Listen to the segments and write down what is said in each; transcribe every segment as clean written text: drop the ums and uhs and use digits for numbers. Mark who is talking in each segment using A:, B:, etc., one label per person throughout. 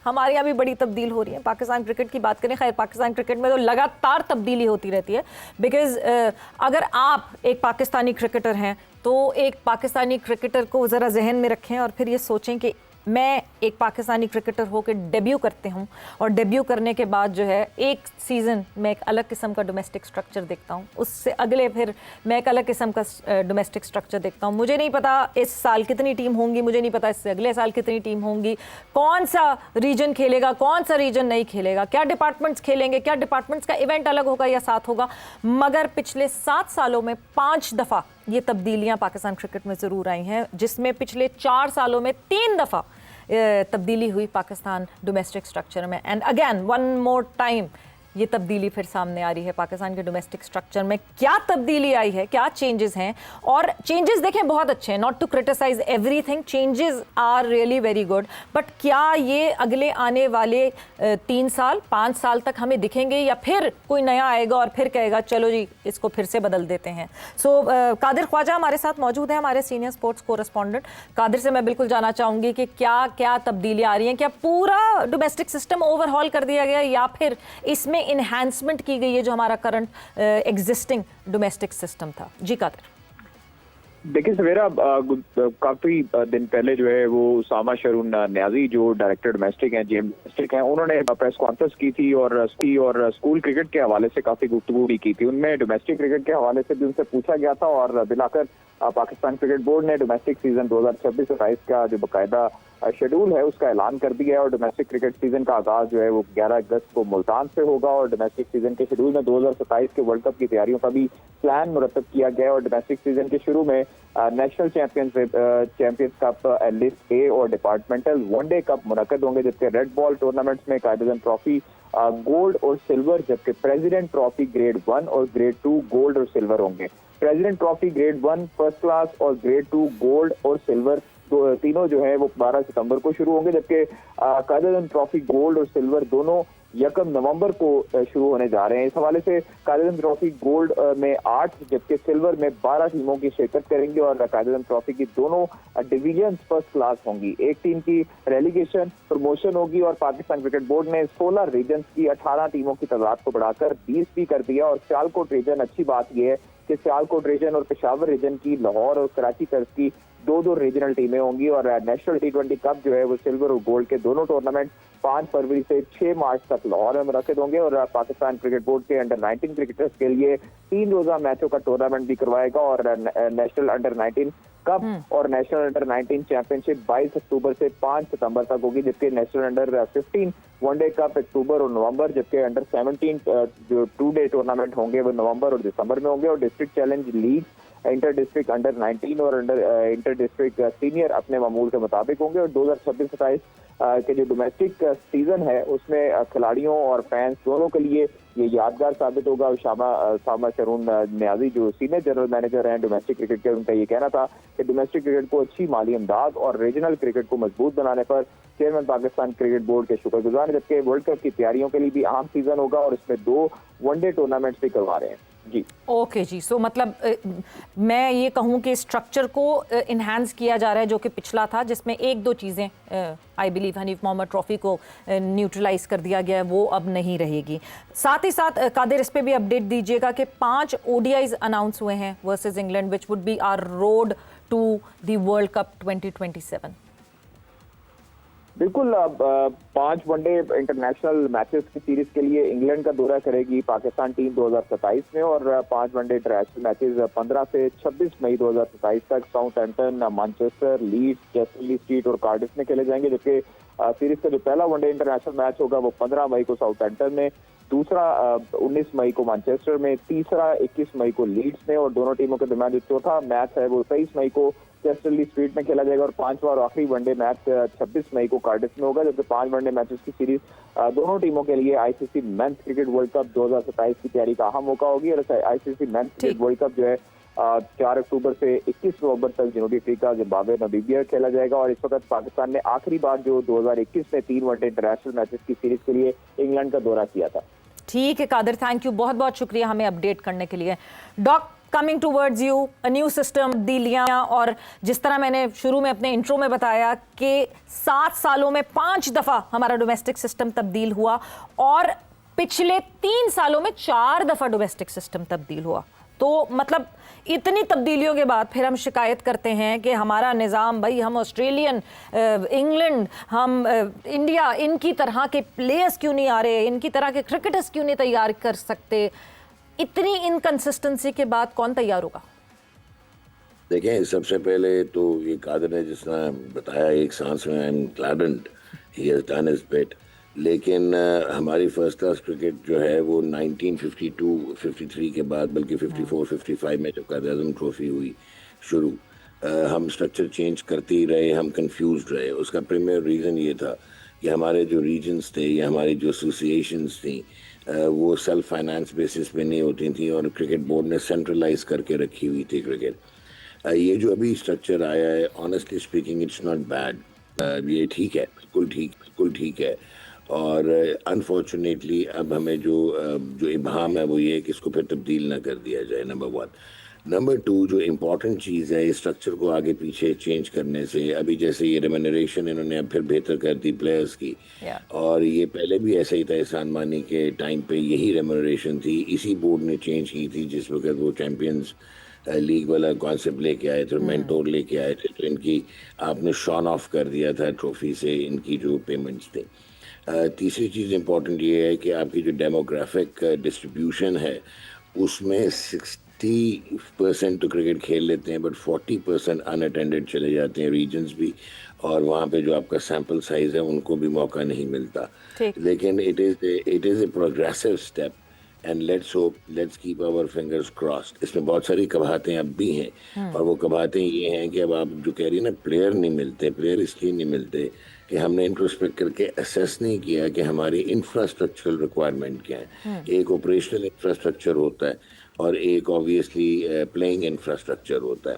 A: हमारे यहाँ भी बड़ी तब्दील हो रही है। पाकिस्तान क्रिकेट की बात करें, खैर पाकिस्तान क्रिकेट में तो लगातार तब्दीली होती रहती है, बिकॉज अगर आप एक पाकिस्तानी क्रिकेटर हैं तो एक पाकिस्तानी क्रिकेटर को ज़रा जहन में रखें और फिर ये सोचें कि मैं एक पाकिस्तानी क्रिकेटर होकर डेब्यू करते हूं, और डेब्यू करने के बाद जो है एक सीज़न में एक अलग किस्म का डोमेस्टिक स्ट्रक्चर देखता हूं, उससे अगले फिर मैं एक अलग किस्म का डोमेस्टिक स्ट्रक्चर देखता हूं। मुझे नहीं पता इस साल कितनी टीम होंगी, मुझे नहीं पता इससे अगले साल कितनी टीम होंगी, कौन सा रीजन खेलेगा, कौन सा रीजन नहीं खेलेगा, क्या डिपार्टमेंट्स खेलेंगे, क्या डिपार्टमेंट्स का इवेंट अलग होगा या साथ होगा। मगर पिछले 7 सालों में 5 दफ़ा ये तब्दीलियां पाकिस्तान क्रिकेट में ज़रूर आई हैं, जिसमें पिछले 4 सालों में 3 दफ़ा तब्दीली हुई पाकिस्तान डोमेस्टिक स्ट्रक्चर में। And again one more time ये तब्दीली फिर सामने आ रही है पाकिस्तान के डोमेस्टिक स्ट्रक्चर में। क्या तब्दीली आई है, क्या चेंजेस हैं, और चेंजेस देखें बहुत अच्छे हैं, not to criticise everything, changes are really very good, but क्या ये अगले आने वाले 3 साल 5 साल तक हमें दिखेंगे, या फिर कोई नया आएगा और फिर कहेगा चलो जी इसको फिर से बदल देते हैं। सो कादिर ख्वाजा हमारे साथ मौजूद हैं, हमारे सीनियर स्पोर्ट्स कोरेस्पॉन्डेंट। कादिर से मैं बिल्कुल जानना चाहूँगी कि क्या क्या तब्दीलियाँ आ रही हैं, क्या पूरा डोमेस्टिक सिस्टम ओवरहॉल कर दिया गया या फिर इसमें इन्हांसमेंट की गई है जो हमारा करंट एग्जिस्टिंग डोमेस्टिक सिस्टम था। जी कादिर।
B: देखिए सवेरा, काफी दिन पहले जो है वो उसामा शरून न्याजी जो डायरेक्टर डोमेस्टिक हैं, जीएम डोमेस्टिक हैं, उन्होंने प्रेस कॉन्फ्रेंस की थी और स्कूल क्रिकेट के हवाले से काफी गुफ्तगू भी की थी। उनमें डोमेस्टिक क्रिकेट के हवाले से भी उनसे पूछा गया था और बिलाकर पाकिस्तान क्रिकेट बोर्ड ने डोमेस्टिक सीजन 2026-27 का जो बाकायदा शेड्यूल है उसका ऐलान कर दिया है और डोमेस्टिक क्रिकेट सीजन का आगाज जो है वो 11 अगस्त को मुल्तान से होगा और डोमेस्टिक सीजन के शेड्यूल में 2027 के वर्ल्ड कप की तैयारियों का भी प्लान मुरतब किया गया है और डोमेस्टिक सीजन के शुरू में national champions cup, list A और डिपार्टमेंटल वनडे कप मुनक्कद होंगे, जबकि रेड बॉल टूर्नामेंट्स में कायदे ट्रॉफी गोल्ड और सिल्वर, जबकि प्रेसिडेंट ट्रॉफी ग्रेड 1 और ग्रेड 2 गोल्ड और सिल्वर होंगे। President trophy grade 1 first class और ग्रेड 2 गोल्ड और सिल्वर तीनों जो है वो 12 सितंबर को शुरू होंगे, जबकि कायदे ट्रॉफी गोल्ड और सिल्वर दोनों 1 नवंबर को शुरू होने जा रहे हैं। इस हवाले से कायदे ट्रॉफी गोल्ड में 8 जबकि सिल्वर में 12 टीमों की शिरकत करेंगी और कायदे ट्रॉफी की दोनों डिवीजन फर्स्ट क्लास होंगी। एक टीम की रेलीगेशन प्रमोशन होगी और पाकिस्तान क्रिकेट बोर्ड ने 16 रीजन की 18 टीमों की तादाद को बढ़ाकर 20 भी कर दिया और सियालकोट रीजन, अच्छी बात यह है कि सियालकोट रीजन और पेशावर रीजन की लाहौर और कराची तर्ज की 2 रीजनल टीमें होंगी और नेशनल T20 कप जो है वो सिल्वर और गोल्ड के दोनों टूर्नामेंट 5 फरवरी से 6 मार्च तक लाहौर में मुनक्किद होंगे और पाकिस्तान क्रिकेट बोर्ड के अंडर 19 क्रिकेटर्स के लिए 3 रोजा मैचों का टूर्नामेंट भी करवाएगा और नेशनल अंडर 19 कप और नेशनल अंडर 19 चैंपियनशिप 22 अक्टूबर से 5 सितंबर तक होगी, जबकि नेशनल अंडर 15 वनडे कप अक्टूबर और नवंबर, जबकि अंडर 17 जो 2 डे टूर्नामेंट होंगे वो नवंबर और दिसंबर में होंगे और district challenge league inter district under 19 और इंटर डिस्ट्रिक्ट सीनियर अपने मामूल के मुताबिक होंगे और 2026-27 के जो डोमेस्टिक सीजन है उसमें खिलाड़ियों और फैंस दोनों के लिए ये यादगार साबित होगा। उसामा शरून न्याजी जो सीनियर जनरल मैनेजर हैं डोमेस्टिक क्रिकेट के, उनका ये कहना था कि डोमेस्टिक क्रिकेट को अच्छी माली इमदाद और रीजनल क्रिकेट को मजबूत बनाने पर चेयरमैन पाकिस्तान क्रिकेट बोर्ड के शुक्रगुजार हैं, जबकि वर्ल्ड कप की तैयारियों के लिए भी अहम सीजन होगा और इसमें 2 वनडे टूर्नामेंट्स भी करवा रहे हैं। जी
A: ओके जी। सो मतलब मैं ये कहूँ कि स्ट्रक्चर को इन्हांस किया जा रहा है जो कि पिछला था, जिसमें 1-2 चीज़ें I believe Hanif Mohammad trophy को न्यूट्रलाइज कर दिया गया है, वो अब नहीं रहेगी। साथ ही साथ कादिर इस पे भी अपडेट दीजिएगा कि 5 ODIs अनाउंस हुए हैं versus England, which would be our road to the world cup 2027।
B: बिल्कुल, 5 वनडे इंटरनेशनल मैचेस की सीरीज के लिए इंग्लैंड का दौरा करेगी पाकिस्तान टीम 2027 में और 5 वनडे इंटरनेशनल मैचेस 15 से 26 मई 2027 तक साउथहैम्पटन, मैनचेस्टर, लीड्स, चेस्टरली स्ट्रीट और कार्डिफ में खेले जाएंगे, जबकि सीरीज का जो पहला वनडे इंटरनेशनल मैच होगा वो 15 मई को साउथहैम्पटन में, दूसरा 19 मई को मैनचेस्टर में, तीसरा 21 मई को लीड्स में और दोनों टीमों के दरमियान जो चौथा मैच है वो 23 मई को चेस्टरली स्ट्रीट में खेला जाएगा और 5वां और आखिरी वनडे मैच 26 मई को कार्डिफ में होगा, जबकि 5 वनडे मैचेस की सीरीज दोनों टीमों के लिए ICC men's cricket world cup 2027 की तैयारी का अहम मौका होगी और ICC men's cricket world cup जो है 4 अक्टूबर से 21 नवंबर तक जनूबी अफ्रीका, जिम्बाब्वे, नामीबिया खेला जाएगा और इस वक्त पाकिस्तान ने आखिरी बार जो 2021 में 3 वनडे इंटरनेशनल मैचेस की सीरीज के लिए इंग्लैंड का दौरा किया था।
A: ठीक है कादिर, थैंक यू, बहुत बहुत शुक्रिया हमें अपडेट करने के लिए। Doctor coming towards you, a new system, तब्दीलियां, और जिस तरह मैंने शुरू में अपने इंट्रो में बताया कि 7 सालों में 5 दफ़ा हमारा डोमेस्टिक सिस्टम तब्दील हुआ और पिछले 3 सालों में 4 दफ़ा डोमेस्टिक सिस्टम तब्दील हुआ। तो मतलब इतनी तब्दीलियों के बाद फिर हम शिकायत करते हैं कि हमारा निज़ाम, भाई हम ऑस्ट्रेलियन, इंग्लैंड, हम इंडिया, इनकी तरह के प्लेयर्स क्यों नहीं आ रहे, इनकी तरह के क्रिकेटर्स क्यों नहीं तैयार कर सकते। इतनी इनकंसिस्टेंसी के बाद कौन तैयार होगा?
C: देखें, सबसे पहले तो ये कादर ने जिसने बताया एक सांस में, I am glad and he has done his bit, लेकिन हमारी फर्स्ट क्लास क्रिकेट जो है वो 1952-53 के बाद, बल्कि 54-55 में जब कायद आज़म ट्रॉफी हुई शुरू, हम स्ट्रक्चर चेंज करते ही रहे, हम कंफ्यूज रहे। उसका प्रीमियर रीज़न ये था कि हमारे जो रीजन्स थे या हमारी जो एसोसिएशंस थी वो सेल्फ फाइनेंस बेसिस पे नहीं होती थी और क्रिकेट बोर्ड ने सेंट्रलाइज करके रखी हुई थी क्रिकेट। ये जो अभी स्ट्रक्चर आया है, honestly speaking it's not bad, ये ठीक है, बिल्कुल ठीक है। और अनफॉर्चुनेटली अब हमें जो इबाहम है वो ये है कि इसको फिर तब्दील ना कर दिया जाए, नंबर 1। नंबर 2, जो इम्पॉर्टेंट चीज़ है इस स्ट्रक्चर को आगे पीछे चेंज करने से, अभी जैसे ये रेम्यूनरेशन इन्होंने अब फिर बेहतर कर दी प्लेयर्स की, और ये पहले भी ऐसा ही था, एहसान मानी के टाइम पे यही रेम्यूनरेशन थी, इसी बोर्ड ने चेंज की थी जिस वक्त वो चैम्पियंस लीग वाला कॉन्सेप्ट लेके आए थे, मेंटोर लेके आए थे, तो इनकी आपने शॉन ऑफ कर दिया था ट्रॉफी से इनकी जो पेमेंट्स थी। तीसरी चीज़ इम्पॉर्टेंट ये है कि आपकी जो डेमोग्राफिक डिस्ट्रीब्यूशन है उसमें 60% तो क्रिकेट खेल लेते हैं, बट 40% अनअटेंडेड चले जाते हैं रीजन्स भी, और वहाँ पे जो आपका सैम्पल साइज़ है उनको भी मौका नहीं मिलता। लेकिन it is a progressive step and let's keep our fingers crossed. इसमें बहुत सारी कबाहतें अब भी हैं, और वो कबाहतें ये हैं कि अब आप जो कह रही है ना, प्लेयर नहीं मिलते, प्लेयर इसलिए नहीं मिलते कि हमने इंट्रोस्पेक्ट करके असेस नहीं किया कि हमारी इंफ्रास्ट्रक्चरल रिक्वायरमेंट क्या है। एक ऑपरेशनल इंफ्रास्ट्रक्चर होता है और एक ऑब्वियसली प्लेइंग इंफ्रास्ट्रक्चर होता है।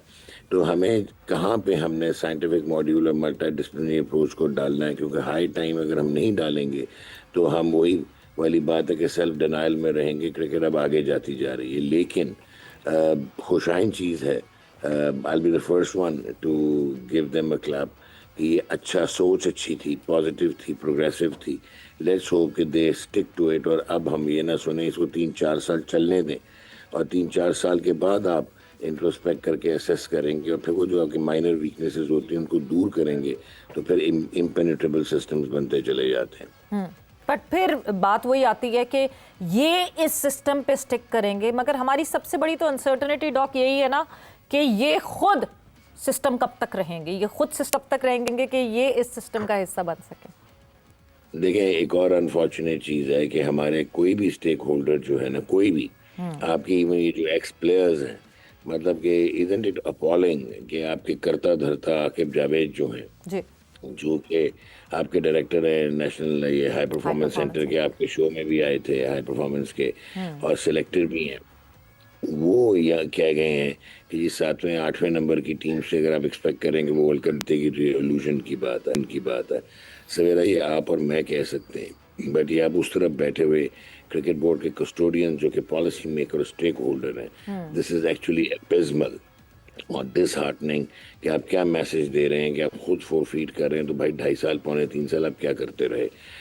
C: तो हमें कहाँ पे हमने साइंटिफिक मॉड्यूल और मल्टी डिसिप्लिनरी अप्रोच को डालना है, क्योंकि हाई टाइम अगर हम नहीं डालेंगे तो हम वही वाली बात है कि सेल्फ डिनाइल में रहेंगे। क्रिकेट अब आगे जाती जा रही है, लेकिन खुशाइन चीज़ है, I will be the first one two give them a clap कि ये अच्छा, सोच अच्छी थी, पॉजिटिव थी, प्रोग्रेसिव थी। लेट्स होप कि दे स्टिक टू इट, और अब हम ये ना सुने इसको 3-4 साल चलने दें, और 3-4 साल के बाद आप इंट्रोस्पेक्ट करके असेस करेंगे, और फिर वो जो आपके माइनर वीकनेसेस होती हैं उनको दूर करेंगे, तो फिर इम्पेनेट्रेबल सिस्टम्स बनते चले जाते हैं।
A: बट फिर बात वही आती है कि ये इस सिस्टम पे स्टिक करेंगे, मगर हमारी सबसे बड़ी तो अनसर्टनिटी डॉक यही है ना कि ये खुद सिस्टम कब तक रहेंगे, ये खुद सिस्टम तक रहेंगे कि ये इस सिस्टम का हिस्सा बन सके।
C: देखें, एक और अनफॉर्चुनेट चीज़ है कि हमारे कोई भी स्टेक होल्डर जो है ना, कोई भी आपकी इवन ये जो एक्स प्लेयर्स हैं, मतलब कि इजंट इट अपॉलिंग कि आपके करता धरता आकिब जावेद जो हैं
A: जी,
C: जो कि आपके डायरेक्टर है नेशनल ये हाई परफॉर्मेंस सेंटर के, आपके शो में भी आए थे हाई परफॉर्मेंस के, और सिलेक्टर भी हैं, वो या कह गए हैं कि ये 7वें 8वें नंबर की टीम से अगर आप एक्सपेक्ट करेंगे वो वर्ल्ड कप जीतेगी, तो इल्यूजन की बात है, उनकी बात है। सवेरा ये आप और मैं कह सकते हैं, बट ये आप उस तरफ बैठे हुए क्रिकेट बोर्ड के कस्टोडियन जो कि पॉलिसी मेकर और स्टेक होल्डर हैं, दिस इज एक्चुअली एबिस्मल और डिसहार्टनिंग कि आप क्या मैसेज दे रहे हैं कि आप खुद फोरफीट कर रहे हैं। तो भाई 2.5 साल 3 साल आप क्या करते रहे?